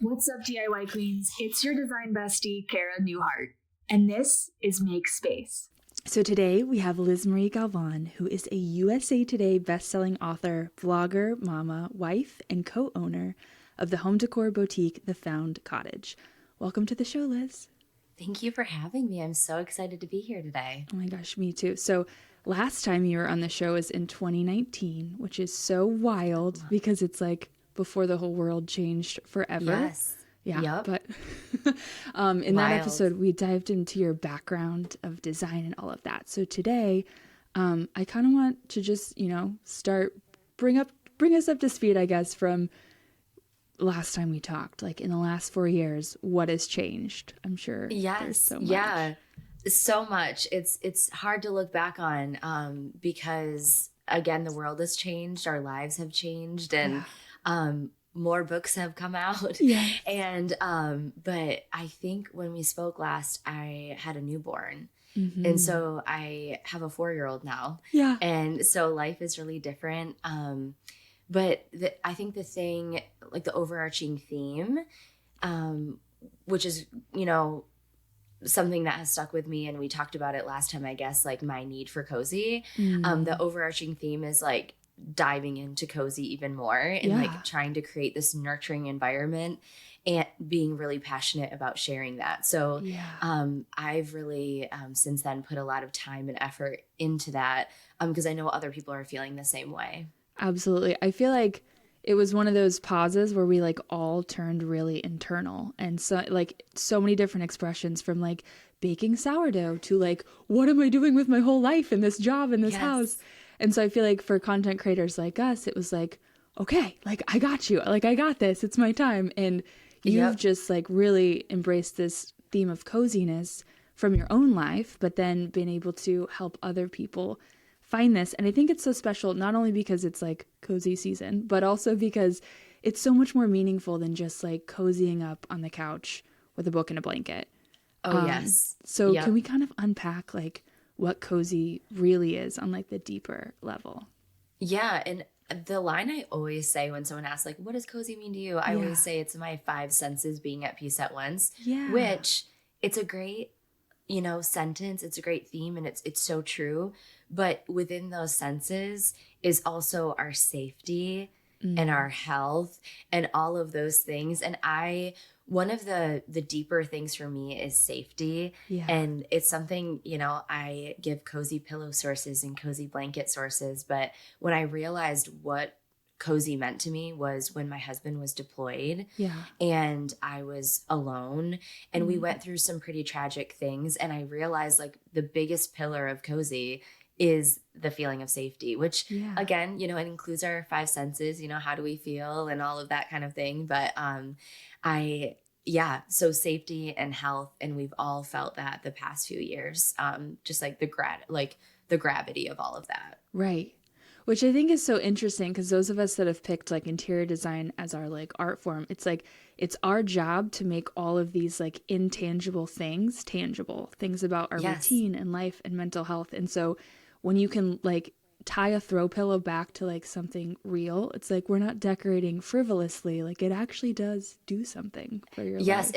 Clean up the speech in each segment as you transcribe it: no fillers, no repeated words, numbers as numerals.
What's up, DIY Queens? It's your design bestie, Cara Newhart, and this is Make Space. So today we have Liz Marie Galvan, who is a USA Today bestselling author, vlogger, mama, wife, and co-owner of the home decor boutique, The Found Cottage. Welcome to the show, Liz. Thank you for having me. I'm so excited to be here today. Oh my gosh, me too. So last time you were on the show was in 2019, which is so wild because it's like before the whole world changed forever. Yes. Yeah, yep. But in that episode, we dived into your background of design and all of that. So today, I kind of want to just, bring us up to speed, I guess, from last time we talked. Like in the last 4 years, what has changed? I'm sure there's so much. Yeah, so much. It's hard to look back on because, again, the world has changed, our lives have changed, and more books have come out. Yeah. And but I think when we spoke last, I had a newborn. Mm-hmm. And so I have a 4-year-old now. Yeah. And so life is really different. But I think the thing, like the overarching theme, which is, something that has stuck with me, and we talked about it last time, I guess, like my need for cozy. The overarching theme is like diving into cozy even more and like trying to create this nurturing environment and being really passionate about sharing that. So I've really since then put a lot of time and effort into that because I know other people are feeling the same way. Absolutely. I feel like it was one of those pauses where we like all turned really internal, and so many different expressions, from like baking sourdough to like, what am I doing with my whole life in this job in this house? And so I feel like for content creators like us, it was like, okay, like I got you, like I got this, it's my time. And you've just like really embraced this theme of coziness from your own life, but then been able to help other people find this. And I think it's so special, not only because it's like cozy season, but also because it's so much more meaningful than just like cozying up on the couch with a book and a blanket. Yes. So can we kind of unpack like what cozy really is on like the deeper level? Yeah. And the line I always say when someone asks like, what does cozy mean to you? I always say it's my 5 senses being at peace at once, which it's a great, sentence. It's a great theme, and it's so true. But within those senses is also our safety and our health and all of those things. And one of the deeper things for me is safety. Yeah. And it's something, I give cozy pillow sources and cozy blanket sources. But when I realized what cozy meant to me was when my husband was deployed and I was alone, and we went through some pretty tragic things. And I realized like the biggest pillar of cozy is the feeling of safety, which again, it includes our 5 senses, how do we feel and all of that kind of thing. But so safety and health, and we've all felt that the past few years, just like the gravity of all of that. Right. Which I think is so interesting, because those of us that have picked like interior design as our like art form, it's like it's our job to make all of these like intangible things tangible, things about our routine and life and mental health. And so when you can like tie a throw pillow back to like something real, it's like we're not decorating frivolously, like it actually does do something for your life.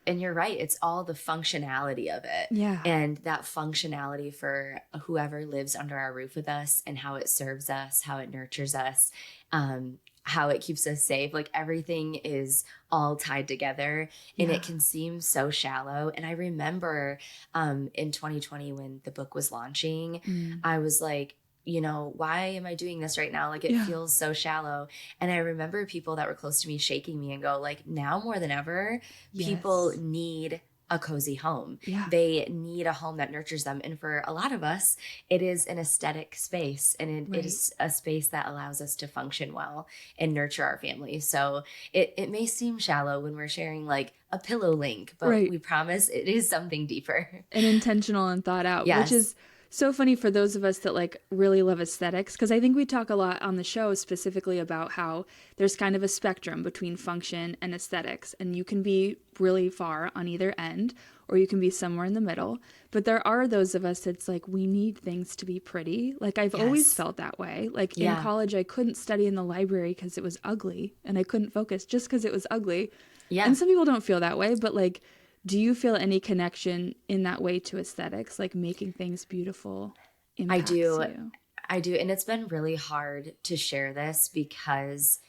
And you're right. It's all the functionality of it. Yeah. And that functionality for whoever lives under our roof with us, and how it serves us, how it nurtures us, how it keeps us safe. Like everything is all tied together, and it can seem so shallow. And I remember in 2020 when the book was launching, I was like, why am I doing this right now? Like it feels so shallow. And I remember people that were close to me shaking me and go like, now more than ever, people need a cozy home. Yeah. They need a home that nurtures them. And for a lot of us, it is an aesthetic space, and it is a space that allows us to function well and nurture our family. So it may seem shallow when we're sharing like a pillow link, but we promise it is something deeper. And intentional and thought out, which is so funny for those of us that like really love aesthetics, because I think we talk a lot on the show specifically about how there's kind of a spectrum between function and aesthetics, and you can be really far on either end, or you can be somewhere in the middle. But there are those of us that's like, we need things to be pretty. Like I've always felt that way. Like in college, I couldn't study in the library because it was ugly, and I couldn't focus just because it was ugly. Yeah. And some people don't feel that way, but like, do you feel any connection in that way to aesthetics, like making things beautiful impacts you? I do. And it's been really hard to share this because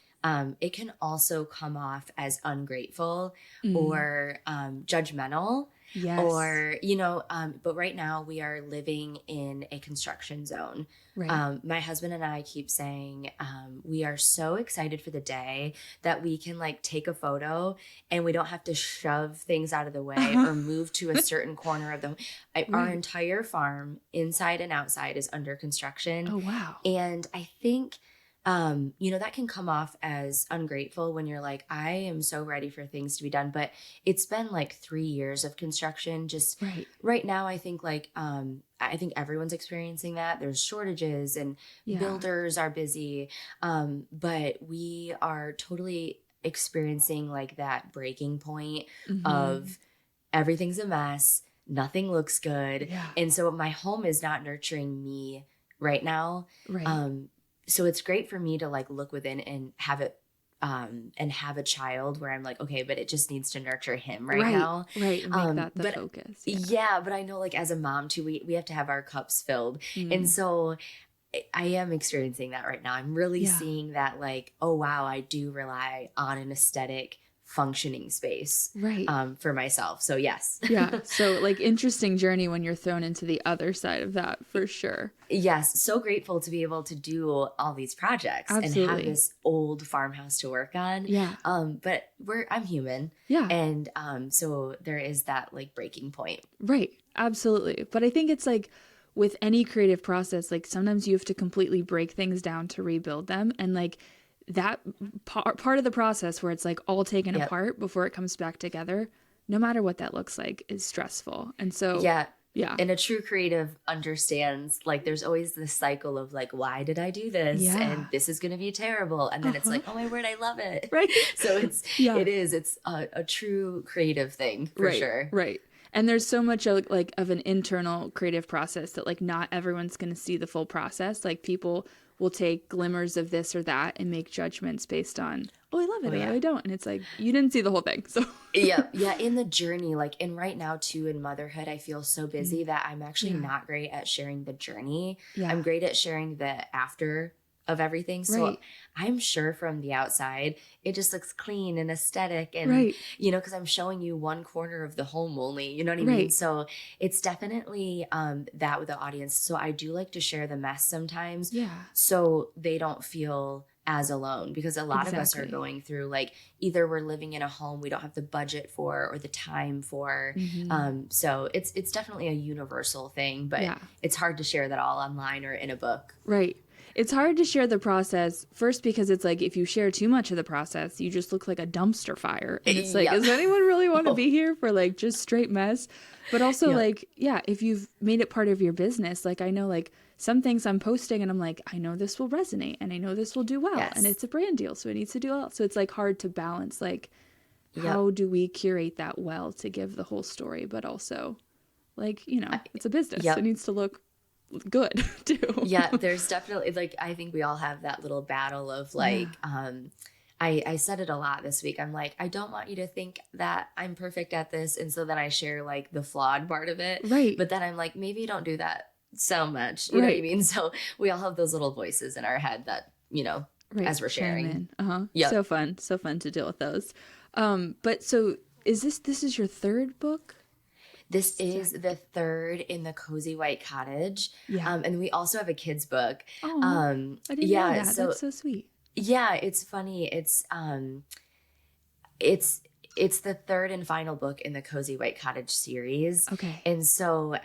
it can also come off as ungrateful or judgmental. Yes. Or, but right now we are living in a construction zone. Right. My husband and I keep saying we are so excited for the day that we can like take a photo and we don't have to shove things out of the way or move to a certain corner of the Our entire farm, inside and outside, is under construction. Oh, wow. And I think that can come off as ungrateful when you're like, I am so ready for things to be done. But it's been like 3 years of construction. Just right now, I think I think everyone's experiencing that. There's shortages and builders are busy. But we are totally experiencing like that breaking point of everything's a mess. Nothing looks good. Yeah. And so my home is not nurturing me right now. Right. So it's great for me to like look within and have it and have a child where I'm like, okay, but it just needs to nurture him right now. Right. And make that the focus. Yeah. But I know like as a mom too, we have to have our cups filled. And so I am experiencing that right now. I'm really seeing that like, oh, wow, I do rely on an aesthetic functioning space for myself. So yes. Yeah. So like interesting journey when you're thrown into the other side of that for sure. Yes. So grateful to be able to do all these projects and have this old farmhouse to work on. Yeah. But I'm human. Yeah. And so there is that like breaking point. Right. Absolutely. But I think it's like with any creative process, like sometimes you have to completely break things down to rebuild them. And like that part of the process where it's like all taken apart before it comes back together, no matter what that looks like, is stressful. And so yeah. And a true creative understands like there's always this cycle of like, why did I do this? Yeah. And this is going to to be terrible. And then it's like, oh my word, I love it. Right. So it's a true creative thing for sure. Right. And there's so much of an internal creative process that like not everyone's going to see the full process. Like people will take glimmers of this or that and make judgments based on, oh, I love it, or I don't. And it's like, you didn't see the whole thing. So yeah. In the journey, like, and right now too, in motherhood, I feel so busy that I'm actually not great at sharing the journey. Yeah. I'm great at sharing the after of everything. So I'm sure from the outside, it just looks clean and aesthetic and, because I'm showing you one corner of the home only, you know what I mean? So it's definitely that with the audience. So I do like to share the mess sometimes so they don't feel as alone, because a lot of us are going through like either we're living in a home we don't have the budget for or the time for. So it's definitely a universal thing, but it's hard to share that all online or in a book. Right. It's hard to share the process, first because it's like if you share too much of the process, you just look like a dumpster fire. And it's like, does anyone really want to be here for like just straight mess? But also if you've made it part of your business, like I know like some things I'm posting and I'm like, I know this will resonate and I know this will do well and it's a brand deal, so it needs to do well. So it's like hard to balance like how do we curate that well to give the whole story, but also like, it's a business. It needs to look good too. Yeah, there's definitely like I think we all have that little battle of like I said it a lot this week. I'm like, I don't want you to think that I'm perfect at this, and so then I share like the flawed part of it. Right. But then I'm like, maybe don't do that so much. You know what I mean? So we all have those little voices in our head that, as we're sharing. Yeah. So fun to deal with those. But so is this is your third book? This is the third in the Cozy White Cottage. Yeah. And we also have a kid's book. Oh, I didn't know that. So, that's so sweet. Yeah, it's funny. It's the third and final book in the Cozy White Cottage series. Okay. And so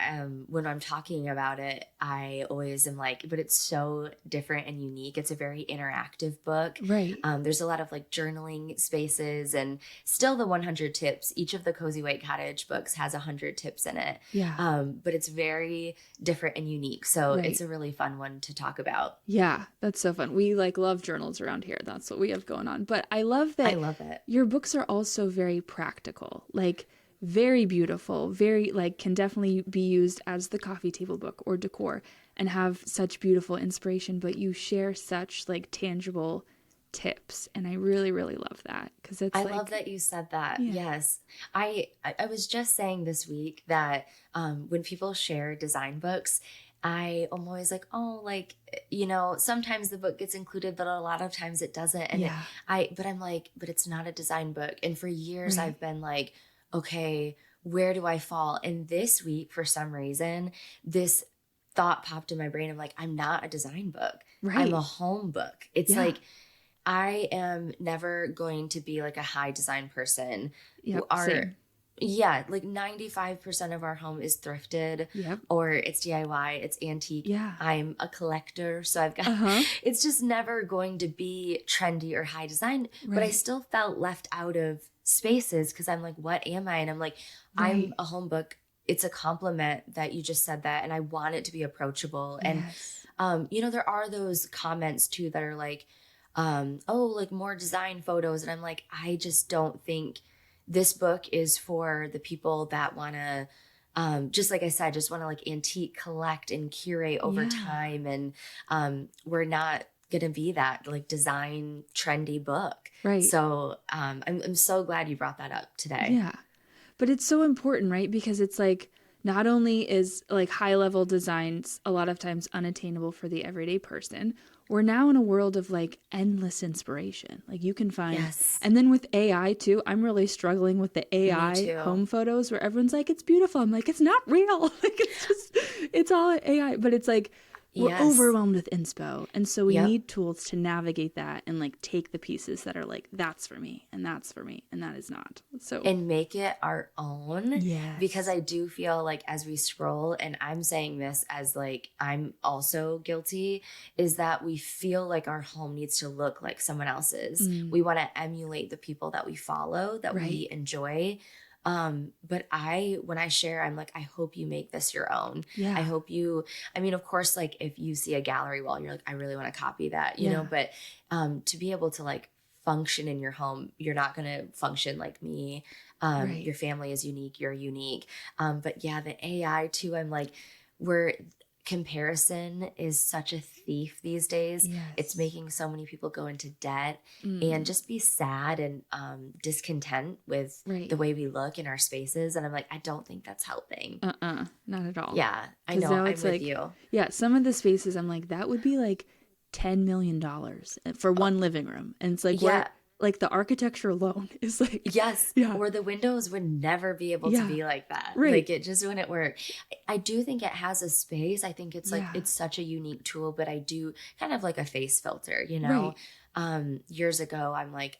when I'm talking about it, I always am like, but it's so different and unique. It's a very interactive book. Right. There's a lot of like journaling spaces and still the 100 tips. Each of the Cozy White Cottage books has 100 tips in it. Yeah. But it's very different and unique. So it's a really fun one to talk about. Yeah, that's so fun. We like love journals around here. That's what we have going on. But I love that. I love it. Your books are also very practical. Like very beautiful, very like can definitely be used as the coffee table book or decor and have such beautiful inspiration, but you share such like tangible tips, and I really really love that because it's I love that you said that. Yes. I was just saying this week that when people share design books, I'm always like, oh, like, you know, sometimes the book gets included, but a lot of times it doesn't. And but I'm like, but it's not a design book. And for years I've been like, okay, where do I fall? And this week, for some reason, this thought popped in my brain of like, I'm not a design book. I'm a home book. It's like, I am never going to be like a high design person. Same. Yeah, like 95% of our home is thrifted or it's DIY, it's antique. I'm a collector, so I've got, it's just never going to be trendy or high design, but I still felt left out of spaces because I'm like, what am I? And I'm like, I'm a home book. It's a compliment that you just said that, and I want it to be approachable. And, you know, there are those comments too that are like, oh, like more design photos. And I'm like, I just don't think this book is for the people that want to, just like I said, just want to like antique, collect and curate over time. And we're not going to be that like design trendy book. So I'm so glad you brought that up today. Yeah. But it's so important, right? Because it's like, not only is like high level designs a lot of times unattainable for the everyday person, we're now in a world of like endless inspiration. Like you can find, and then with AI too, I'm really struggling with the AI home photos where everyone's like, it's beautiful. I'm like, it's not real. Like it's just, it's all AI, but it's like, we're overwhelmed with inspo. And so we need tools to navigate that and like take the pieces that are like, that's for me and that's for me and that is not. So and make it our own. Because I do feel like as we scroll, and I'm saying this as like, I'm also guilty, is that we feel like our home needs to look like someone else's. We want to emulate the people that we follow, that we enjoy. But when I share, I'm like, I hope you make this your own. I hope you, I mean, of course, like if you see a gallery wall, you're like, I really want to copy that, you know, but, to be able to like function in your home, you're not going to function like me. Your family is unique. You're unique. But yeah, the AI too, I'm like, comparison is such a thief these days. It's making so many people go into debt and just be sad and discontent with the way we look in our spaces. And I'm like, I don't think that's helping. Not at all. Yeah, I know. I'm with you. Yeah, some of the spaces I'm like, that would be like $10 million for one living room. And it's like, like the architecture alone is like, or the windows would never be able to be like that. Like it just wouldn't work. I do think it has a space. I think it's like, it's such a unique tool, but I do kind of like a face filter, you know? Years ago, I'm like,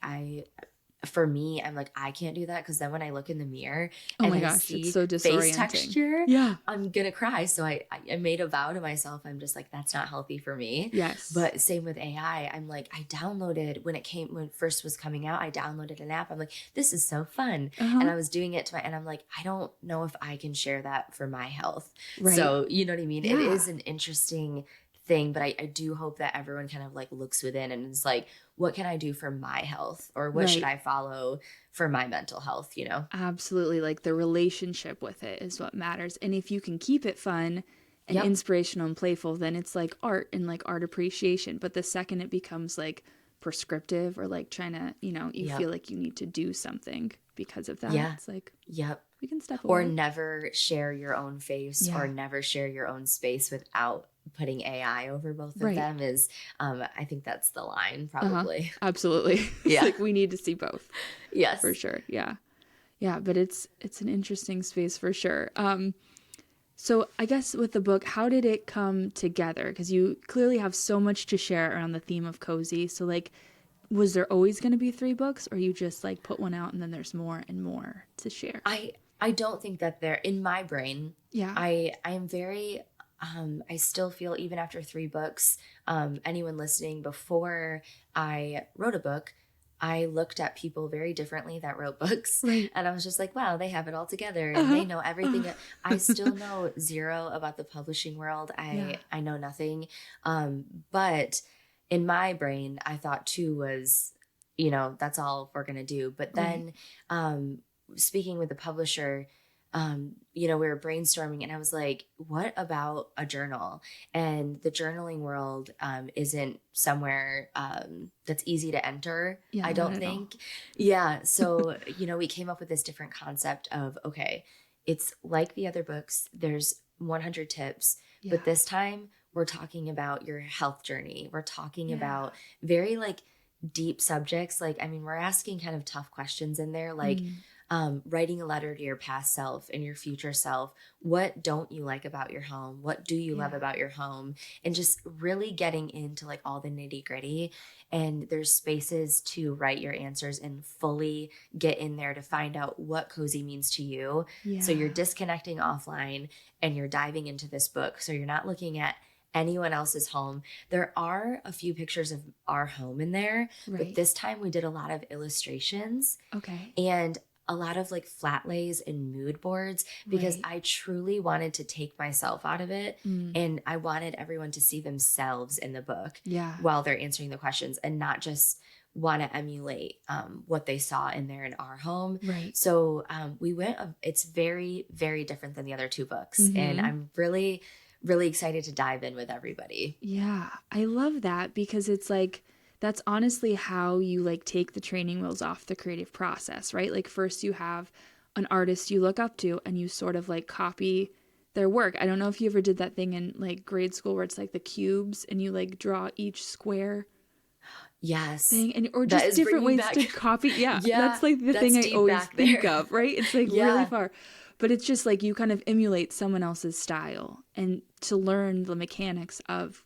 for me, I'm like, I can't do that because then when I look in the mirror and I see it's so face texture, I'm gonna cry. So I made a vow to myself. I'm just like, that's not healthy for me. But same with AI. I'm like, I downloaded when it first was coming out. I downloaded an app. I'm like, this is so fun, and I was doing it and I'm like, I don't know if I can share that for my health. So you know what I mean? It is an interesting thing, but I do hope that everyone kind of like looks within and is like, what can I do for my health, or what should I follow for my mental health, you know? Absolutely. Like the relationship with it is what matters. And if you can keep it fun and inspirational and playful, then it's like art and like art appreciation. But the second it becomes like prescriptive or like trying to, you know, you feel like you need to do something because of that. It's like, we can step away. Or never share your own face or never share your own space without putting AI over both of them is, I think that's the line probably. Absolutely. It's like we need to see both. Yes. For sure. Yeah. Yeah. But it's an interesting space for sure. So I guess with the book, how did it come together? Because you clearly have so much to share around the theme of cozy. So like, was there always going to be 3 books, or you just like put one out and then there's more and more to share? I don't think that they're in my brain. I am very, I still feel even after 3 books, anyone listening, before I wrote a book, I looked at people very differently that wrote books. And I was just like, wow, they have it all together and they know everything. I still know zero about the publishing world. I know nothing. But in my brain, I thought 2 was, you know, that's all we're going to do. But then, speaking with the publisher, we were brainstorming and I was like, what about a journal? And the journaling world isn't somewhere that's easy to enter, I don't think. Yeah. So, we came up with this different concept of, okay, it's like the other books. There's 100 tips, but this time we're talking about your health journey. We're talking about very like deep subjects. Like, I mean, we're asking kind of tough questions in there, like, writing a letter to your past self and your future self. What don't you like about your home? What do you love about your home? And just really getting into like all the nitty gritty. And there's spaces to write your answers and fully get in there to find out what cozy means to you. Yeah. So you're disconnecting offline and you're diving into this book. So you're not looking at anyone else's home. There are a few pictures of our home in there, but this time we did a lot of illustrations. Okay. And a lot of like flat lays and mood boards, because I truly wanted to take myself out of it. And I wanted everyone to see themselves in the book while they're answering the questions, and not just want to emulate what they saw in there in our home. Right. So we went, it's very, very different than the other two books. And I'm really, really excited to dive in with everybody. Yeah. I love that, because it's like, that's honestly how you like take the training wheels off the creative process, right? Like first you have an artist you look up to and you sort of like copy their work. I don't know if you ever did that thing in like grade school where it's like the cubes and you like draw each square thing, and or just different ways to copy. Yeah, that's like the thing I always think of, right? It's like really far. But it's just like you kind of emulate someone else's style and to learn the mechanics of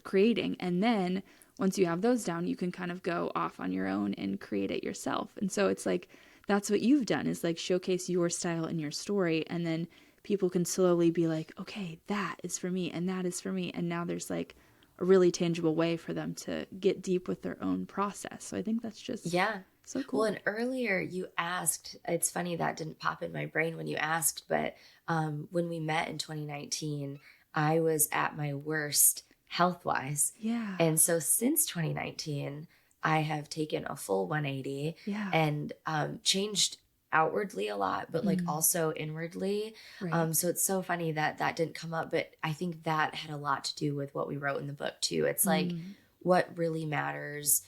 creating. And then once you have those down, you can kind of go off on your own and create it yourself. And so it's like, that's what you've done, is like showcase your style and your story. And then people can slowly be like, okay, that is for me and that is for me. And now there's like a really tangible way for them to get deep with their own process. So I think that's just so cool. Well, and earlier you asked, it's funny that didn't pop in my brain when you asked, but when we met in 2019, I was at my worst health-wise. Yeah. And so since 2019, I have taken a full 180 and changed outwardly a lot, but like also inwardly. Right. So it's so funny that that didn't come up, but I think that had a lot to do with what we wrote in the book too. It's like what really matters,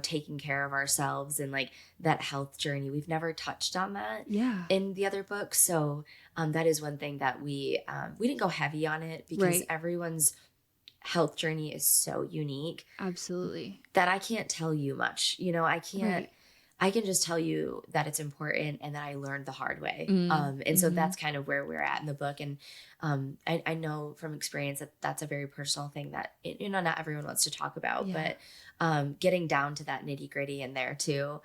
taking care of ourselves and like that health journey. We've never touched on that in the other books. So that is one thing that we didn't go heavy on it, because everyone's health journey is so unique. Absolutely. That I can't tell you much. I can just tell you that it's important and that I learned the hard way. And so that's kind of where we're at in the book. And I know from experience that that's a very personal thing that, not everyone wants to talk about, but getting down to that nitty gritty in there too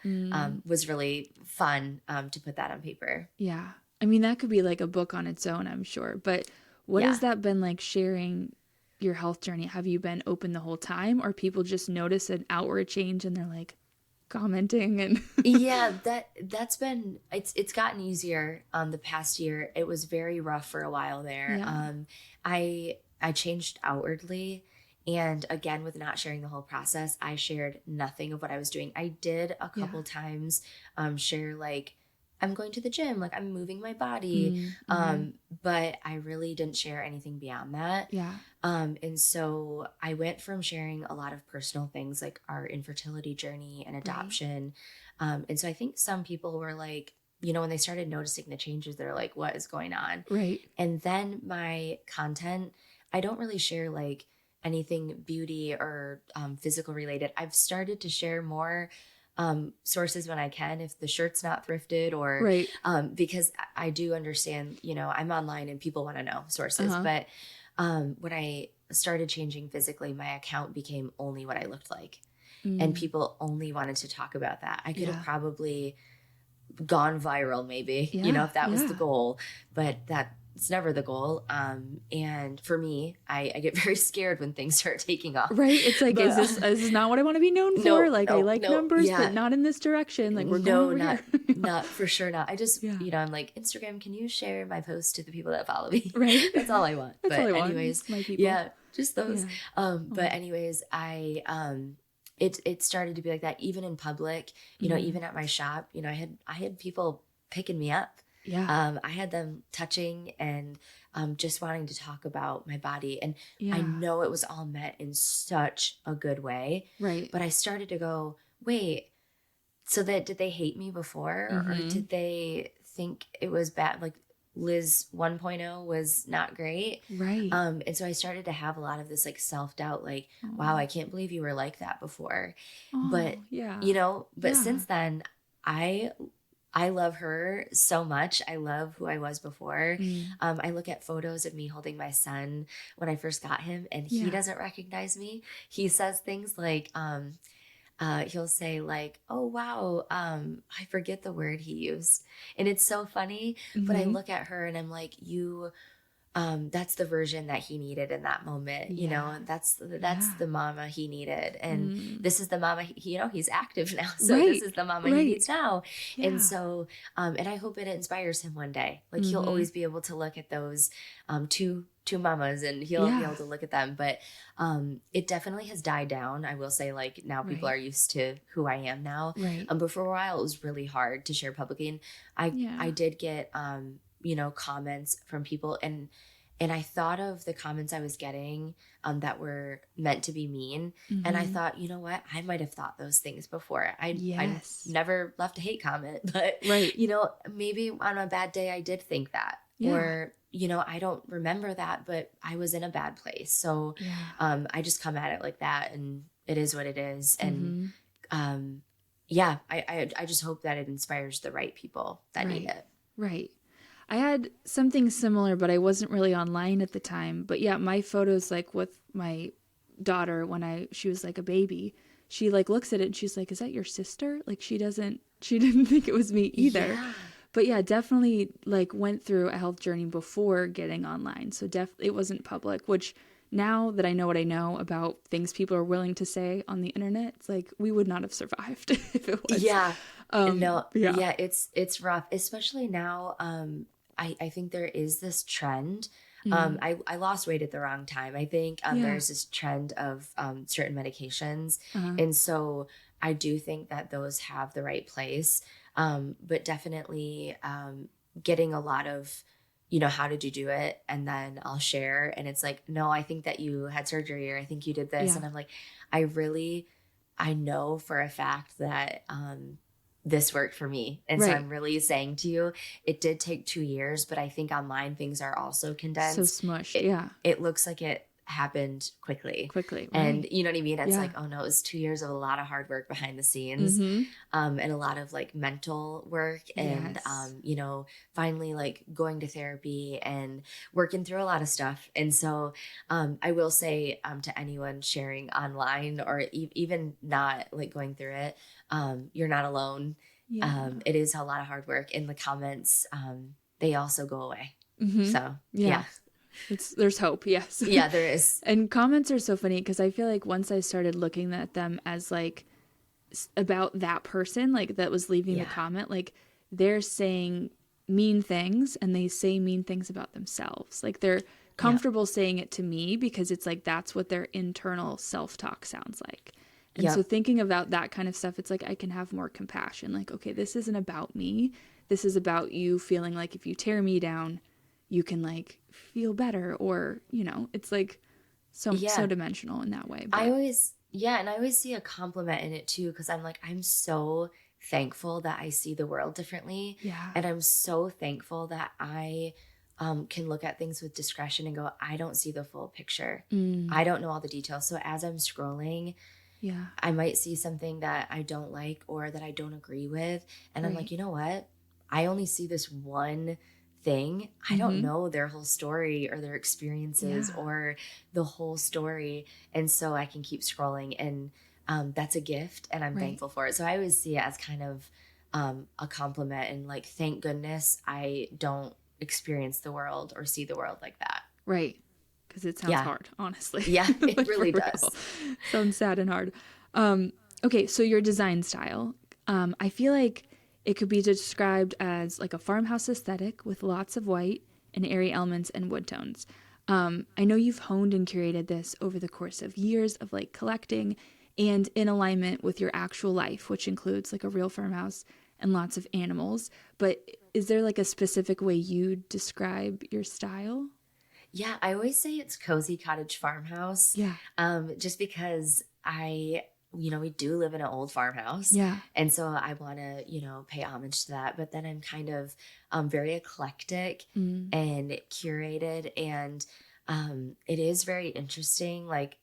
was really fun to put that on paper. Yeah. I mean, that could be like a book on its own, I'm sure. But what has that been like, sharing your health journey? Have you been open the whole time, or people just notice an outward change and they're like commenting? And that's been, it's gotten easier the past year. It was very rough for a while there. I changed outwardly, and again, with not sharing the whole process, I shared nothing of what I was doing. I did a couple times share like, I'm going to the gym, like I'm moving my body. But I really didn't share anything beyond that. And so I went from sharing a lot of personal things like our infertility journey and adoption. And so I think some people were like, when they started noticing the changes, they're like, what is going on? Right. And then my content, I don't really share like anything beauty or physical related. I've started to share more sources when I can, if the shirt's not thrifted or because I do understand, I'm online and people want to know sources. But when I started changing physically, my account became only what I looked like, and people only wanted to talk about that. I could have probably gone viral maybe, if that was the goal, but it's never the goal. And for me, I get very scared when things start taking off. Right. It's like, is this not what I want to be known for? I like numbers, but not in this direction. Like we're going over here. Not for sure. Not. I just, I'm like, Instagram, can you share my post to the people that follow me? Right. That's all I want. That's but all I anyways, want. My people. Just those. But anyways, I it started to be like that, even in public, you know, even at my shop, you know, I had people picking me up. Yeah. I had them touching and just wanting to talk about my body. And Yeah. I know it was all meant in such a good way. Right. But I started to go, wait, so that did they hate me before, or did they think it was bad? Like Liz 1.0 was not great. Right. And so I started to have a lot of this like self-doubt, like, wow, I can't believe you were like that before. But, yeah. you know, but since then, I love her so much. I love who I was before. I look at photos of me holding my son when I first got him, and he doesn't recognize me. He says things like, he'll say like, oh, wow, I forget the word he used. And it's so funny, but I look at her and I'm like, that's the version that he needed in that moment. You know, that's the mama he needed. And this is the mama, you know, he's active now. So this is the mama he needs now. Yeah. And so, and I hope it inspires him one day. Like he'll always be able to look at those two mamas, and he'll be able to look at them. But it definitely has died down. I will say, like, now people are used to who I am now. Right. But for a while, it was really hard to share publicly. And I did get, you know, comments from people, and I thought of the comments I was getting that were meant to be mean. And I thought, you know what, I might have thought those things before. I never left a hate comment, but you know, maybe on a bad day I did think that. Or, you know, I don't remember that, but I was in a bad place. So I just come at it like that, and it is what it is. And I just hope that it inspires the right people that need it. Right. I had something similar, but I wasn't really online at the time. But yeah, my photos, like with my daughter when she was like a baby, she like looks at it and she's like, is that your sister? Like she didn't think it was me either. Yeah. But yeah, definitely like went through a health journey before getting online. So it wasn't public, which now that I know what I know about things people are willing to say on the internet, it's like we would not have survived if it was. Yeah. It's rough, especially now. I think there is this trend. I lost weight at the wrong time. I think there's this trend of certain medications. And so I do think that those have the right place. But definitely getting a lot of, you know, how did you do it? And then I'll share. And it's like, no, I think that you had surgery, or I think you did this. Yeah. And I'm like, I know for a fact that this worked for me. And so I'm really saying to you, it did take 2 years, but I think online things are also condensed. So smushed, It looks like it happened quickly. Right. And you know what I mean? It's like, oh no, it was 2 years of a lot of hard work behind the scenes, and a lot of like mental work, and, you know, finally like going to therapy and working through a lot of stuff. And so I will say to anyone sharing online, or even not like going through it, you're not alone. It is a lot of hard work. In the comments, they also go away. So yeah. There's hope, yes. Yeah, there is. And comments are so funny because I feel like once I started looking at them as like about that person, like that was leaving the comment, like they're saying mean things, and they say mean things about themselves. Like they're comfortable saying it to me because it's like that's what their internal self-talk sounds like. And so thinking about that kind of stuff, it's like I can have more compassion. Like, okay, this isn't about me. This is about you feeling like if you tear me down, you can like feel better, or, you know, it's like so dimensional in that way. But I always see a compliment in it too, because I'm like, I'm so thankful that I see the world differently. Yeah. And I'm so thankful that I can look at things with discretion and go, I don't see the full picture. I don't know all the details. So as I'm scrolling, I might see something that I don't like or that I don't agree with. And I'm like, you know what? I only see this one thing. I don't know their whole story or their experiences or the whole story. And so I can keep scrolling, and that's a gift, and I'm thankful for it. So I always see it as kind of a compliment, and like, thank goodness I don't experience the world or see the world like that. Right. Because it sounds hard, honestly. Yeah, it really does. Sounds sad and hard. Okay, so your design style. I feel like it could be described as like a farmhouse aesthetic with lots of white and airy elements and wood tones. I know you've honed and curated this over the course of years of like collecting and in alignment with your actual life, which includes like a real farmhouse and lots of animals. But is there like a specific way you describe your style? Yeah, I always say it's cozy cottage farmhouse. Yeah. Just because we do live in an old farmhouse. Yeah. And so I want to, pay homage to that. But then I'm kind of very eclectic and curated. And it is very interesting, like,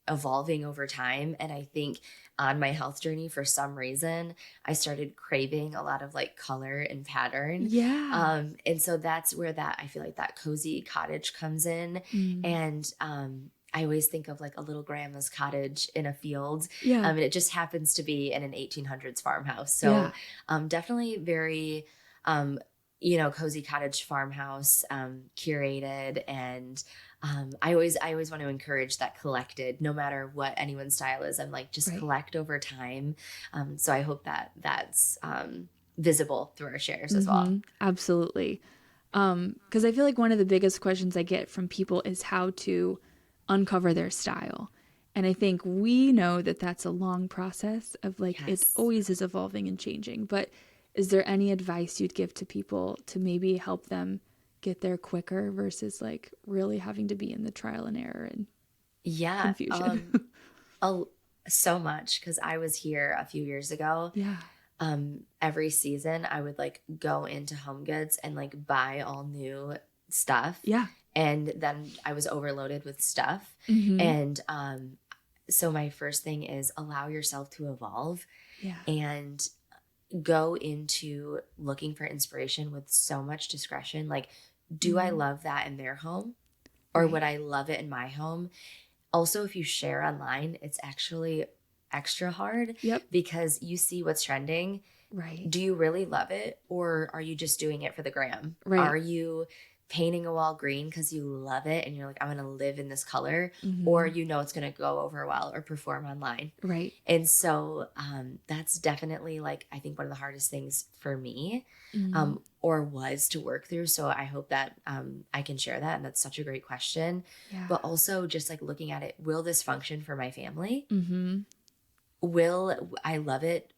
evolving over time. And I think on my health journey, for some reason, I started craving a lot of like color and pattern. Yeah. And so that's where I feel like that cozy cottage comes in. And I always think of like a little grandma's cottage in a field. Yeah. And it just happens to be in an 1800s farmhouse. So definitely very, cozy cottage farmhouse, curated. And I always want to encourage that collected, no matter what anyone's style is. I'm like, just collect over time. So I hope that's visible through our shares as well. Absolutely. Because I feel like one of the biggest questions I get from people is how to uncover their style. And I think we know that that's a long process of like, it always is evolving and changing. But is there any advice you'd give to people to maybe help them get there quicker versus like really having to be in the trial and error and confusion? So much, because I was here a few years ago. Yeah. Every season I would like go into Home Goods and like buy all new stuff. Yeah. And then I was overloaded with stuff. And so my first thing is allow yourself to evolve. Yeah. And go into looking for inspiration with so much discretion. Like, do I love that in their home, or would I love it in my home? Also, if you share online, it's actually extra hard because you see what's trending. Right. Do you really love it, or are you just doing it for the gram? Right. Are you painting a wall green because you love it and you're like, I'm going to live in this color, or it's going to go over well or perform online. Right. And so that's definitely like, I think one of the hardest things for me or was to work through. So I hope that I can share that. And that's such a great question. Yeah. But also just like looking at it, will this function for my family? Will I love it?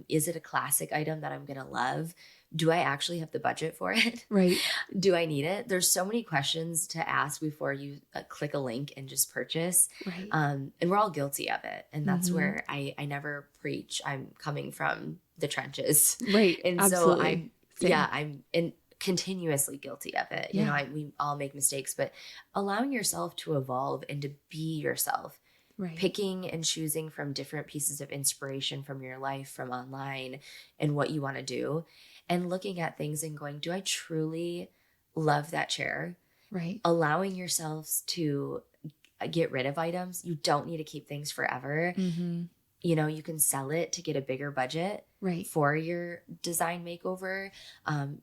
Is it a classic item that I'm going to love? Do I actually have the budget for it? Right. Do I need it? There's so many questions to ask before you click a link and just purchase. Right. And we're all guilty of it. And that's where I never preach. I'm coming from the trenches. Right. And Absolutely. so I'm continuously guilty of it. Yeah. We all make mistakes, but allowing yourself to evolve and to be yourself. Right. Picking and choosing from different pieces of inspiration from your life, from online, and what you want to do. And looking at things and going, do I truly love that chair? Right. Allowing yourselves to get rid of items. You don't need to keep things forever. You can sell it to get a bigger budget for your design makeover.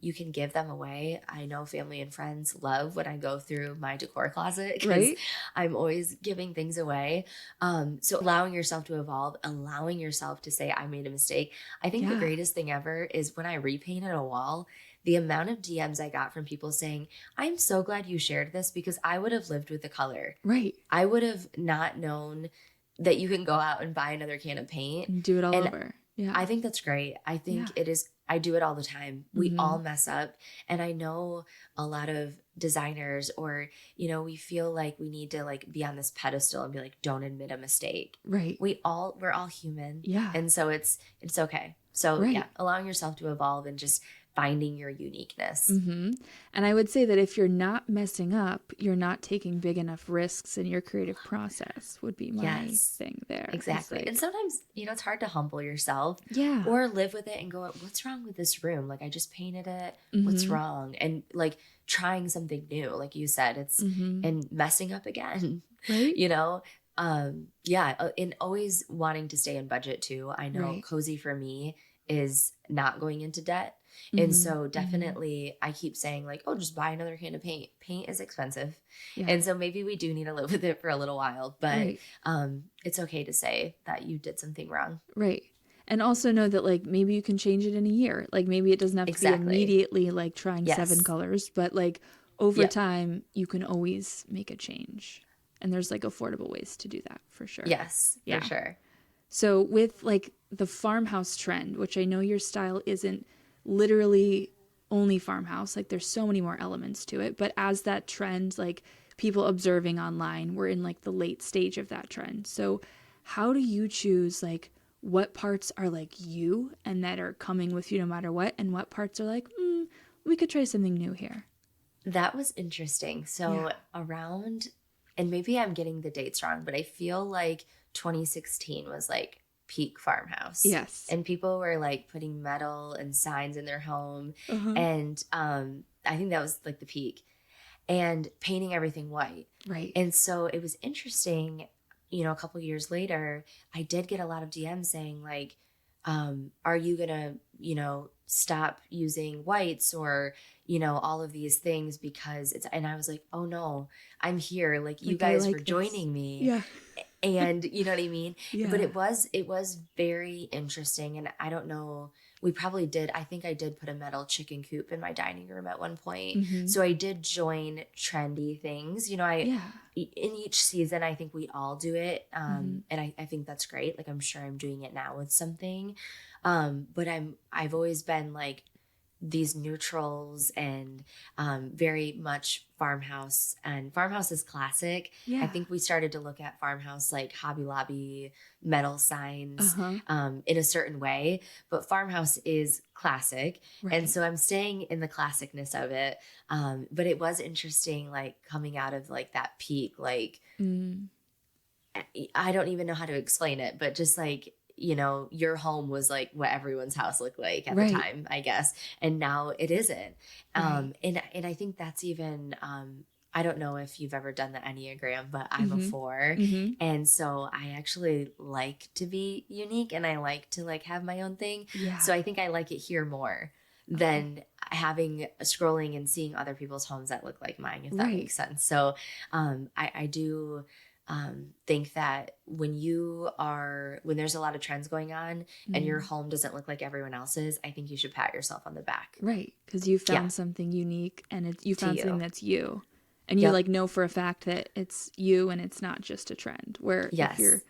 You can give them away. I know family and friends love when I go through my decor closet because I'm always giving things away. So allowing yourself to evolve, allowing yourself to say, I made a mistake. I think the greatest thing ever is when I repainted a wall, the amount of DMs I got from people saying, I'm so glad you shared this because I would have lived with the color. Right. I would have not known that you can go out and buy another can of paint and do it all over. Yeah. I think that's great. I think it is. I do it all the time. We all mess up. And I know a lot of designers or, we feel like we need to like be on this pedestal and be like, don't admit a mistake. Right. We're all human. Yeah. And so it's okay. So allowing yourself to evolve and just finding your uniqueness. And I would say that if you're not messing up, you're not taking big enough risks in your creative process would be my thing there. Exactly. Like, and sometimes, it's hard to humble yourself Yeah. or live with it and go, what's wrong with this room? Like, I just painted it. What's wrong? And like trying something new, like you said, it's and messing up again, Right. And always wanting to stay in budget too. I know Cozy for me is not going into debt. And so definitely I keep saying like, oh, just buy another can of paint. Paint is expensive. Yeah. And so maybe we do need to live with it for a little while, but it's okay to say that you did something wrong. Right. And also know that like maybe you can change it in a year. Like maybe it doesn't have to be immediately like trying 7 colors, but like over time you can always make a change. And there's like affordable ways to do that for sure. Yes, for sure. So with like the farmhouse trend, which I know your style isn't literally only farmhouse, like there's so many more elements to it. But as that trend, like people observing online, we're in like the late stage of that trend. So how do you choose like what parts are like you and that are coming with you no matter what, and what parts are like, we could try something new here? That was interesting. So around, and maybe I'm getting the dates wrong, but I feel like 2016 was like peak farmhouse. Yes. And people were like putting metal and signs in their home. And I think that was like the peak. And painting everything white. Right. And so it was interesting, you know, a couple years later, I did get a lot of DMs saying like, are you going to, you know, stop using whites or, you know, all of these things because it's, and I was like, oh no, I'm here. Like you guys were joining me. Yeah. And you know what I mean? Yeah. But it was very interesting. And I don't know, we probably did, I think I did put a metal chicken coop in my dining room at one point. So I did join trendy things, you know, in each season, I think we all do it. And I think that's great. Like, I'm sure I'm doing it now with something. But I've always been like these neutrals and very much farmhouse, and farmhouse is classic. I think we started to look at farmhouse like Hobby Lobby metal signs in a certain way, but farmhouse is classic. And so I'm staying in the classicness of it. But it was interesting, like coming out of like that peak, like I don't even know how to explain it, but just like, you know, your home was like what everyone's house looked like at the time, I guess. And now it isn't. And I think that's even, I don't know if you've ever done the Enneagram, but I'm a 4. And so I actually like to be unique and I like to like have my own thing. So I think I like it here more than having scrolling and seeing other people's homes that look like mine, if that makes sense. So I do think that when there's a lot of trends going on and your home doesn't look like everyone else's, I think you should pat yourself on the back. Right. Because you found something unique and you found something that's you. And you like know for a fact that it's you and it's not just a trend. Where if you're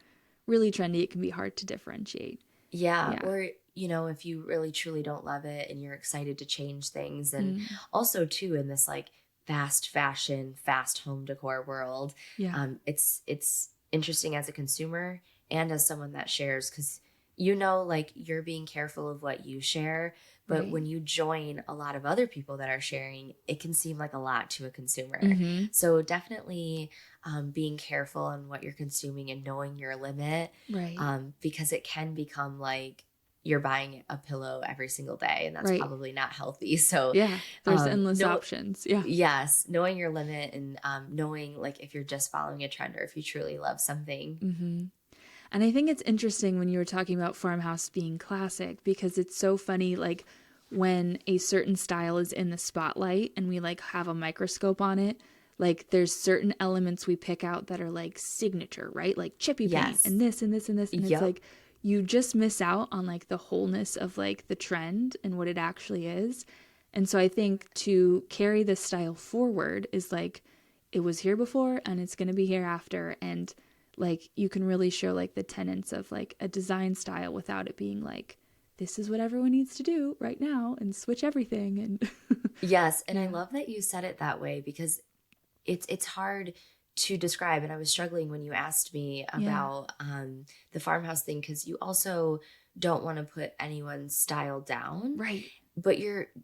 really trendy, it can be hard to differentiate. Or, you know, if you really truly don't love it and you're excited to change things. And also too, in this like fast fashion, fast home decor world. It's interesting as a consumer and as someone that shares, because you know, like you're being careful of what you share, but when you join a lot of other people that are sharing, it can seem like a lot to a consumer. So definitely being careful on what you're consuming and knowing your limit, because it can become like you're buying a pillow every single day, and that's probably not healthy. So there's endless options. Yes. Knowing your limit and knowing like if you're just following a trend or if you truly love something. And I think it's interesting when you were talking about farmhouse being classic, because it's so funny, like when a certain style is in the spotlight and we like have a microscope on it, like there's certain elements we pick out that are like signature, right? Like chippy paint and this and this and this. And it's like, you just miss out on like the wholeness of like the trend and what it actually is. And so I think to carry this style forward is like, it was here before and it's going to be here after. And like, you can really show like the tenets of like a design style without it being like, this is what everyone needs to do right now and switch everything. And yes. And I love that you said it that way, because it's hard to describe. And I was struggling when you asked me about the farmhouse thing, because you also don't want to put anyone's style down. Right. But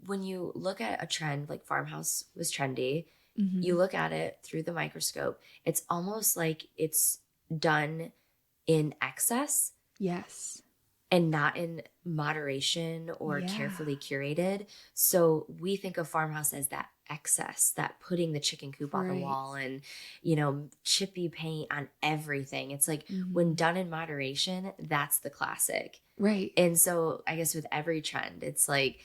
when you look at a trend, like farmhouse was trendy, you look at it through the microscope, it's almost like it's done in excess. Yes. And not in moderation or carefully curated. So we think of farmhouse as that excess, that putting the chicken coop on the wall and, you know, chippy paint on everything. It's like when done in moderation, that's the classic. Right. And so I guess with every trend, it's like,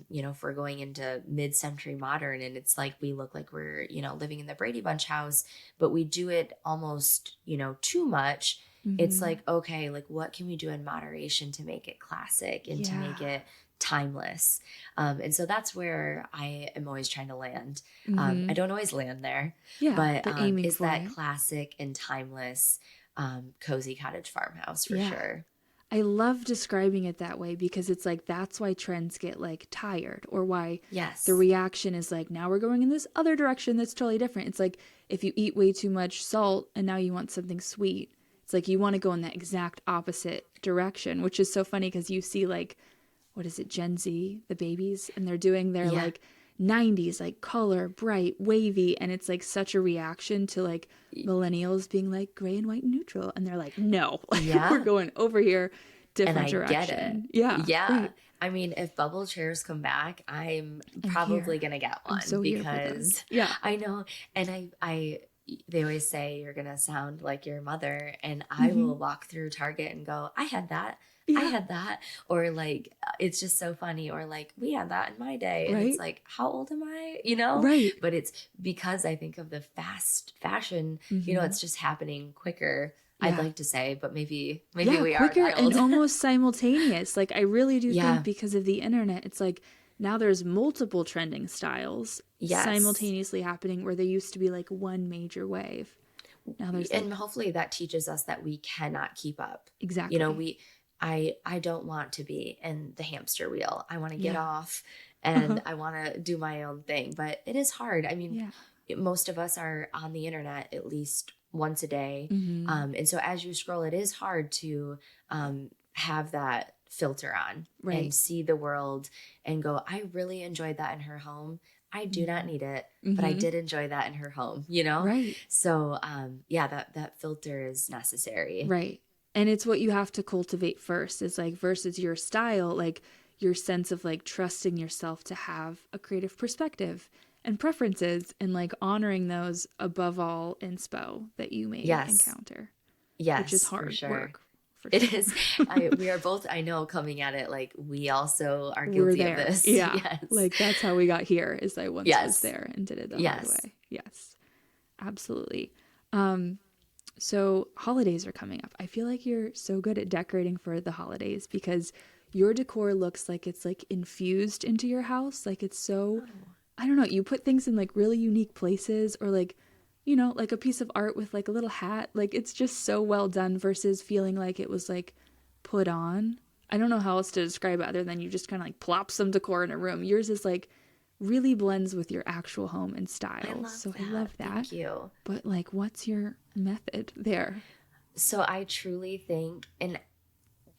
you know, if we're going into mid-century modern and it's like we look like we're, you know, living in the Brady Bunch house, but we do it almost, you know, too much. It's like, okay, like what can we do in moderation to make it classic and to make it timeless? And so that's where I am always trying to land. I don't always land there, but is that classic and timeless cozy cottage farmhouse for sure. I love describing it that way because it's like that's why trends get like tired, or why the reaction is like, now we're going in this other direction that's totally different. It's like if you eat way too much salt and now you want something sweet, it's like you want to go in that exact opposite direction, which is so funny because you see like, what is it, Gen Z, the babies, and they're doing their like 90s like color, bright, wavy, and it's like such a reaction to like millennials being like gray and white and neutral, and they're like, no, we're going over here, different direction. Get it. Right. I mean, if bubble chairs come back, I'm probably gonna get one because I know, and I they always say you're gonna sound like your mother, and I will walk through Target and go, I had that. I had that. Or like, it's just so funny. Or like, we had that in my day. And it's like, how old am I? You know? Right. But it's because I think of the fast fashion, you know, it's just happening quicker. I'd like to say, but maybe we are quicker and almost simultaneous. Like I really do think because of the internet, it's like now there's multiple trending styles simultaneously happening where there used to be like one major wave. Now there's and hopefully that teaches us that we cannot keep up. Exactly. You know, I don't want to be in the hamster wheel. I want to get off and I want to do my own thing, but it is hard. I mean, most of us are on the internet at least once a day. And so as you scroll, it is hard to have that filter on and see the world and go, I really enjoyed that in her home. I do not need it, but I did enjoy that in her home, you know? Right. So, that filter is necessary. Right. And it's what you have to cultivate first. It's like versus your style, like your sense of like trusting yourself to have a creative perspective and preferences and like honoring those above all inspo that you may encounter. Yes. Which is hard work. It is. We are both, I know, coming at it like we also are guilty of this. Yeah. Yes. Like that's how we got here is I once was there and did it the hard way. Yes. Absolutely. So holidays are coming up. I feel like you're so good at decorating for the holidays because your decor looks like it's like infused into your house. Like it's so, I don't know, you put things in like really unique places or like, you know, like a piece of art with like a little hat. Like it's just so well done versus feeling like it was like put on. I don't know how else to describe it other than you just kind of like plop some decor in a room. Yours is like really blends with your actual home and style. I love that. Thank you. But like, what's your method there? So I truly think, and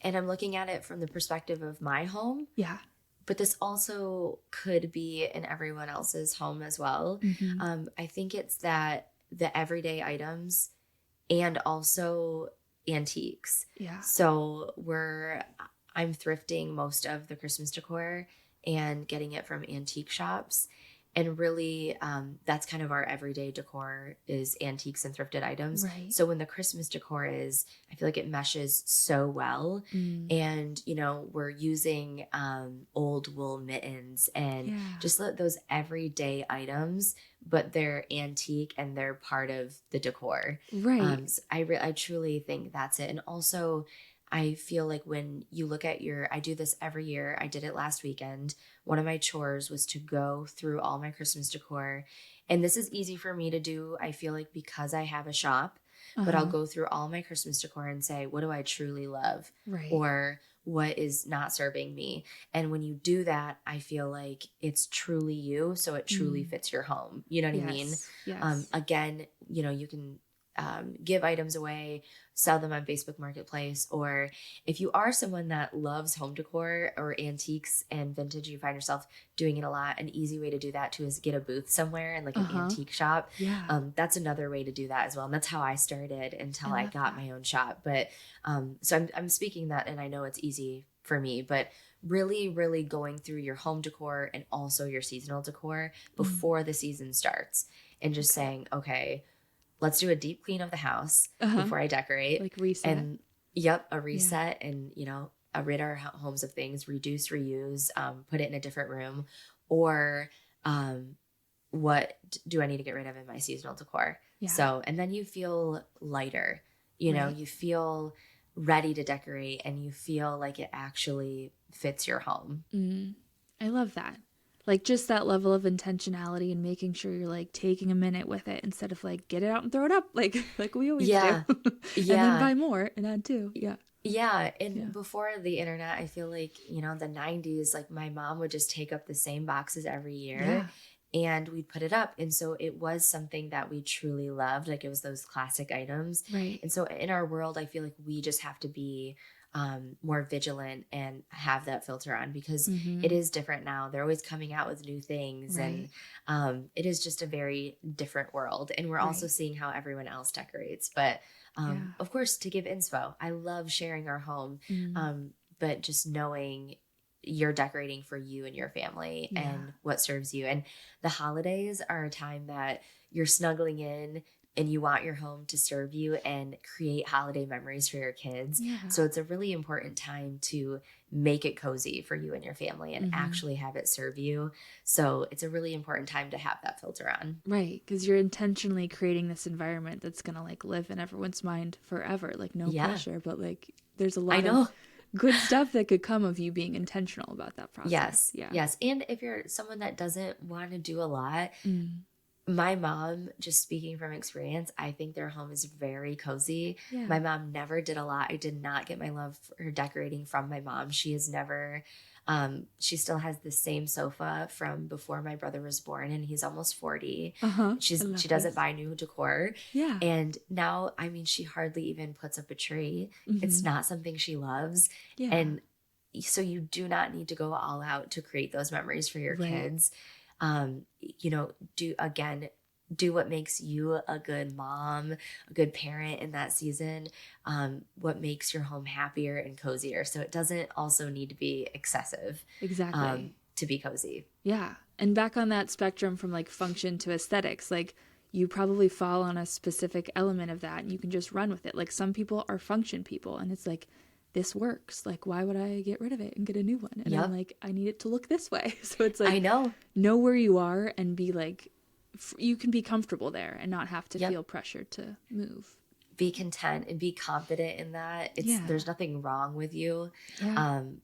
I'm looking at it from the perspective of my home. Yeah. But this also could be in everyone else's home as well. I think it's that the everyday items and also antiques. Yeah. So I'm thrifting most of the Christmas decor and getting it from antique shops. And really, that's kind of our everyday decor is antiques and thrifted items. Right. So when the Christmas decor is, I feel like it meshes so well. And, you know, we're using old wool mittens and just those everyday items, but they're antique and they're part of the decor. Right. So I truly think that's it. And also, I feel like when you look at I do this every year. I did it last weekend. One of my chores was to go through all my Christmas decor. And this is easy for me to do, I feel like, because I have a shop. But I'll go through all my Christmas decor and say, what do I truly love? Right. Or what is not serving me? And when you do that, I feel like it's truly you. So it truly fits your home. You know what I mean? Yes. Again, you know, you can give items away, sell them on Facebook Marketplace, or if you are someone that loves home decor or antiques and vintage, you find yourself doing it a lot, an easy way to do that too is get a booth somewhere in like an antique shop. Yeah. That's another way to do that as well. And that's how I started until I got my own shop. But so I'm speaking that, and I know it's easy for me, but really, really going through your home decor and also your seasonal decor before the season starts and just saying, okay, let's do a deep clean of the house before I decorate. Like reset. And a reset and, you know, rid our homes of things, reduce, reuse, put it in a different room. Or what do I need to get rid of in my seasonal decor? Yeah. So, and then you feel lighter. You know, you feel ready to decorate and you feel like it actually fits your home. I love that. Like just that level of intentionality and making sure you're like taking a minute with it instead of like get it out and throw it up like we always do. And then buy more and add to. Yeah. And before the internet, I feel like, you know, the 90s, like my mom would just take up the same boxes every year and we'd put it up. And so it was something that we truly loved. Like it was those classic items. Right. And so in our world, I feel like we just have to be more vigilant and have that filter on because it is different now. They're always coming out with new things and it is just a very different world. And we're also seeing how everyone else decorates. But of course, to give inspo, I love sharing our home, but just knowing you're decorating for you and your family and what serves you. And the holidays are a time that you're snuggling in and you want your home to serve you and create holiday memories for your kids. So it's a really important time to make it cozy for you and your family and actually have it serve you. So it's a really important time to have that filter on. Right. Because you're intentionally creating this environment that's going to like live in everyone's mind forever. Like no pressure, but like there's a lot of good stuff that could come of you being intentional about that process. Yes. And if you're someone that doesn't want to do a lot, my mom, just speaking from experience, I think their home is very cozy. My mom never did a lot. I did not get my love for decorating from my mom. She has never, she still has the same sofa from before my brother was born and he's almost 40. She doesn't buy new decor. And now, I mean, she hardly even puts up a tree. It's not something she loves. And so you do not need to go all out to create those memories for your kids. You know, do what makes you a good mom, a good parent in that season, what makes your home happier and cozier. So it doesn't also need to be excessive to be cozy. Yeah. And back on that spectrum from like function to aesthetics, like you probably fall on a specific element of that and you can just run with it. Like some people are function people and it's like, this works. Like, why would I get rid of it and get a new one? And I'm like, I need it to look this way. So it's like, know where you are and be like, you can be comfortable there and not have to feel pressured to move. Be content and be confident in that. There's nothing wrong with you.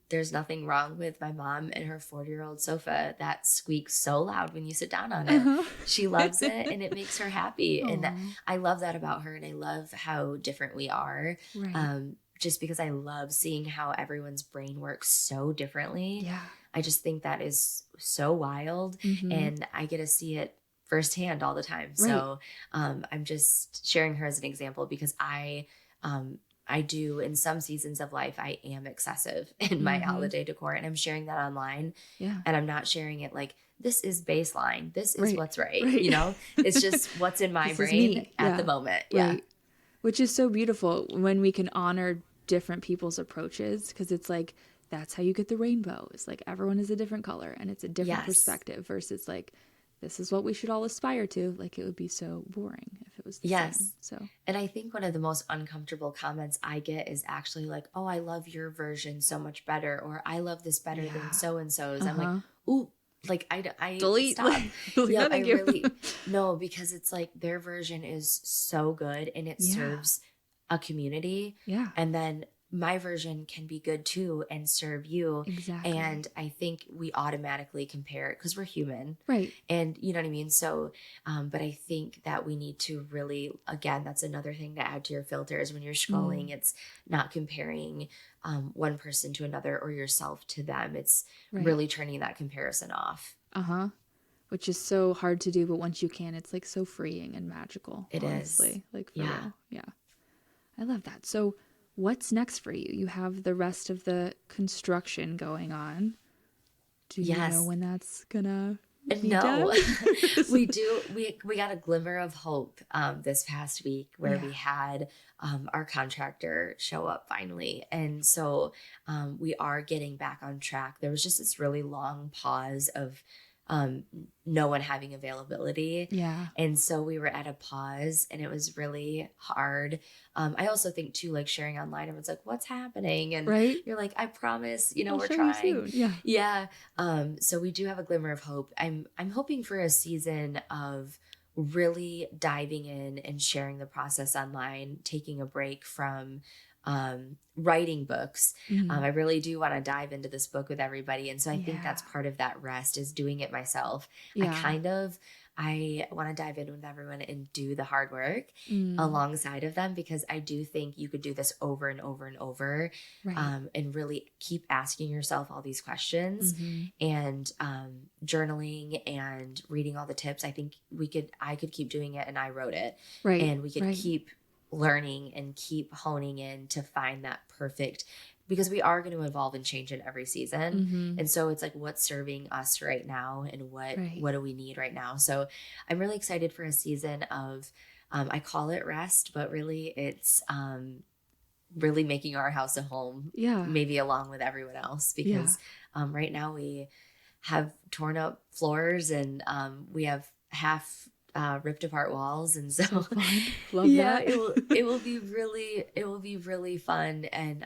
There's nothing wrong with my mom and her 40-year-old sofa that squeaks so loud when you sit down on it. She loves it and it makes her happy. And I love that about her. And I love how different we are. Just because I love seeing how everyone's brain works so differently. I just think that is so wild and I get to see it firsthand all the time. So I'm just sharing her as an example because I do in some seasons of life, I am excessive in my holiday decor and I'm sharing that online and I'm not sharing it like, this is baseline. This is what's right. You know, it's just what's in my brain at the moment. Which is so beautiful when we can honor different people's approaches because it's like that's how you get the rainbow. It's like everyone is a different color and it's a different perspective versus like this is what we should all aspire to. Like it would be so boring if it was the same. So and I think one of the most uncomfortable comments I get is actually like, oh, I love your version so much better or I love this better than so and so's. I'm like, ooh, like I delete. Stop. No, I really no, because it's like their version is so good and it serves a community. And then my version can be good too and serve you. And I think we automatically compare it because we're human. And you know what I mean? So, but I think that we need to really, again, that's another thing to add to your filters when you're scrolling. It's not comparing one person to another or yourself to them. It's really turning that comparison off. Which is so hard to do, but once you can, it's like so freeing and magical. It honestly. is. Like for real. I love that. So what's next for you? You have the rest of the construction going on. Do you know when that's gonna be done? We do. We got a glimmer of hope this past week where we had our contractor show up finally. And so we are getting back on track. There was just this really long pause of no one having availability. And so we were at a pause and it was really hard. I also think too, like sharing online, everyone's like, what's happening? And you're like, I promise, you know, we're trying. So we do have a glimmer of hope. I'm hoping for a season of really diving in and sharing the process online, taking a break from writing books. I really do want to dive into this book with everybody. And so I think that's part of that rest, is doing it myself. I want to dive in with everyone and do the hard work alongside of them, because I do think you could do this over and over and over, and really keep asking yourself all these questions, and journaling and reading all the tips. I think I could keep doing it, and I wrote it, and we could keep learning and keep honing in to find that perfect, because we are going to evolve and change in every season. And so it's like, what's serving us right now, and what do we need right now? So I'm really excited for a season of, I call it rest, but really it's really making our house a home, maybe along with everyone else, because right now we have torn up floors, and we have half ripped apart walls, and so love that. it will be really fun, and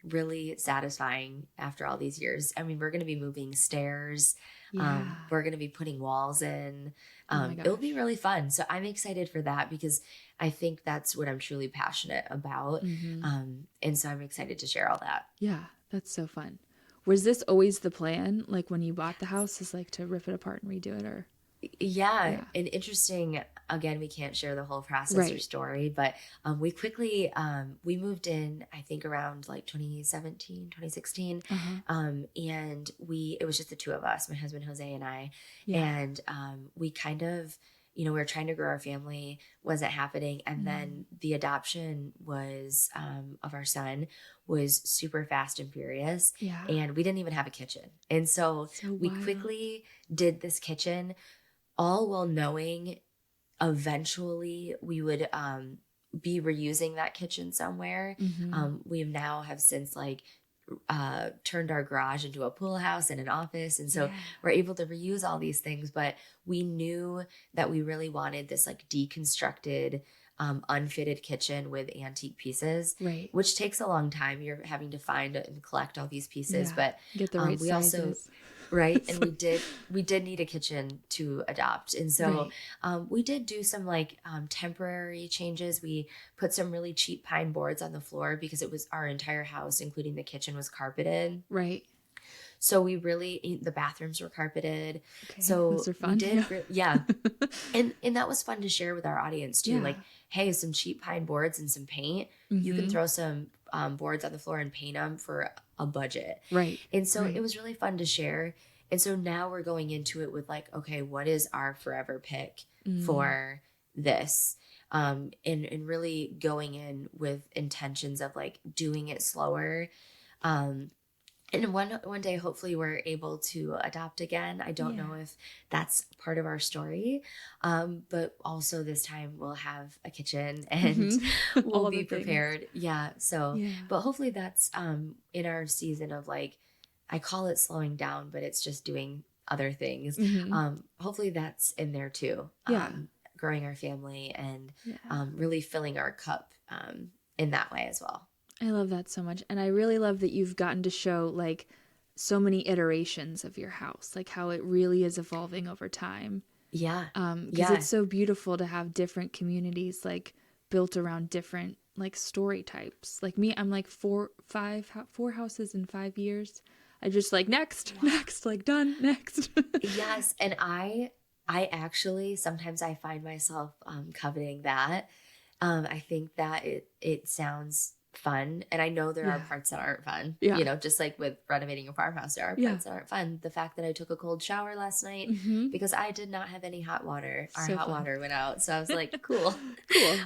really satisfying after all these years. I mean, we're going to be moving stairs, we're going to be putting walls in, it'll be really fun. So I'm excited for that, because I think that's what I'm truly passionate about, and so I'm excited to share all that. That's so fun. Was this always the plan, like when you bought the house, is like to rip it apart and redo it? Or and interesting, again, we can't share the whole process or story, but we quickly we moved in, I think around like 2017, 2016, and it was just the two of us, my husband Jose and I, and we kind of, we were trying to grow our family, wasn't happening, and then the adoption was of our son was super fast and furious, and we didn't even have a kitchen, and so we quickly did this kitchen, all while knowing eventually we would be reusing that kitchen somewhere. We now have since turned our garage into a pool house and an office, and so we're able to reuse all these things, but we knew that we really wanted this like deconstructed, unfitted kitchen with antique pieces, which takes a long time. You're having to find and collect all these pieces, but get the right we sizes. also and we did need a kitchen to adopt, and so we did do some temporary changes. We put some really cheap pine boards on the floor, because it was our entire house, including the kitchen, was carpeted. So we really, the bathrooms were carpeted. Okay, so those are fun. We did, and that was fun to share with our audience too. Like, hey, some cheap pine boards and some paint. You can throw some boards on the floor and paint them for a budget. And so it was really fun to share. And so now we're going into it with like, okay, what is our forever pick for this? And really going in with intentions of like doing it slower. And one day, hopefully, we're able to adopt again. I don't know if that's part of our story, but also this time we'll have a kitchen and we'll be prepared. But hopefully that's in our season of like, I call it slowing down, but it's just doing other things. Hopefully that's in there too. Growing our family and really filling our cup in that way as well. I love that so much. And I really love that you've gotten to show like so many iterations of your house, like how it really is evolving over time. Because it's so beautiful to have different communities like built around different like story types. Like me, I'm like four houses in 5 years. I just like next, like done, next. Yes. And I actually, sometimes I find myself coveting that. I think that it sounds fun, and I know there are parts that aren't fun, just like with renovating a farmhouse, there are parts that aren't fun. The fact that I took a cold shower last night because I did not have any hot water, our hot water went out, so I was like, cool.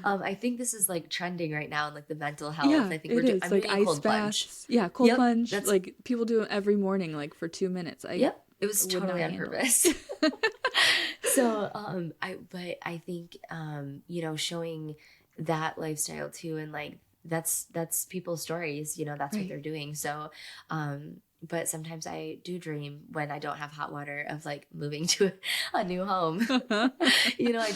I think this is like trending right now in like the mental health. I think I'm like doing a cold plunge. Cold plunge. That's like people do it every morning, like for 2 minutes. It was totally on purpose. So I think showing that lifestyle too, and like that's people's stories, that's what they're doing. So but sometimes I do dream when I don't have hot water of like moving to a new home. I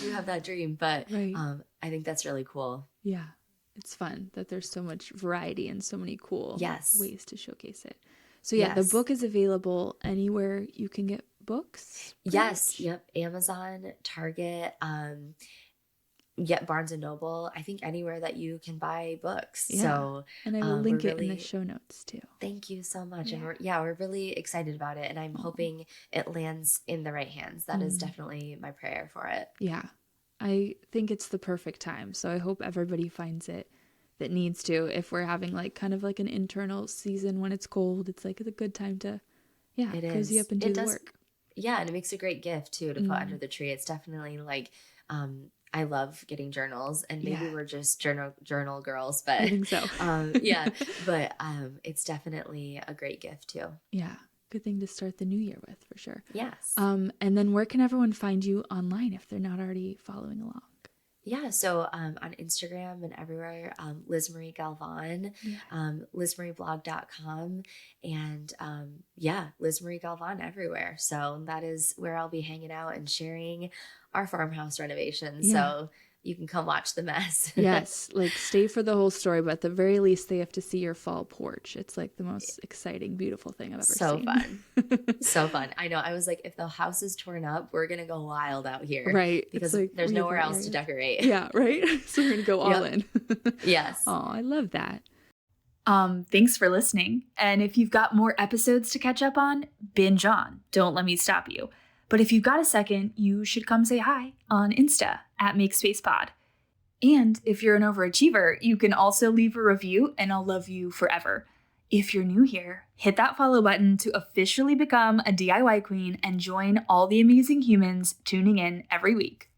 do have that dream, but I think that's really cool. It's fun that there's so much variety and so many cool ways to showcase it. So the book is available anywhere you can get books? Yes. Yep. Amazon, Target, Barnes and Noble. I think anywhere that you can buy books. Yeah. So, and I will link it in the show notes too. Thank you so much. Yeah. And we're really excited about it. And I'm hoping it lands in the right hands. That is definitely my prayer for it. Yeah. I think it's the perfect time. So I hope everybody finds it that needs to. If we're having like kind of like an internal season when it's cold, it's like a good time to, cozy up and do the work. Yeah, and it makes a great gift too to put under the tree. It's definitely like, I love getting journals, and maybe we're just journal girls, but I think so. but it's definitely a great gift too. Yeah. Good thing to start the new year with, for sure. Yes. And then where can everyone find you online if they're not already following along? Yeah, so on Instagram and everywhere, Liz Marie Galvan, LizMarieBlog.com, and Liz Marie Galvan everywhere. So that is where I'll be hanging out and sharing our farmhouse renovations. So you can come watch the mess. Yes, like stay for the whole story, but at the very least, they have to see your fall porch. It's like the most exciting, beautiful thing I've ever seen. So fun. So fun. I know. I was like, if the house is torn up, we're going to go wild out here. Right. Because like, there's nowhere else to decorate. Yeah, right? So we're going to go all in. Yes. Oh, I love that. Thanks for listening. And if you've got more episodes to catch up on, binge on. Don't let me stop you. But if you've got a second, you should come say hi on Insta @MakeSpacePod. And if you're an overachiever, you can also leave a review and I'll love you forever. If you're new here, hit that follow button to officially become a DIY queen and join all the amazing humans tuning in every week.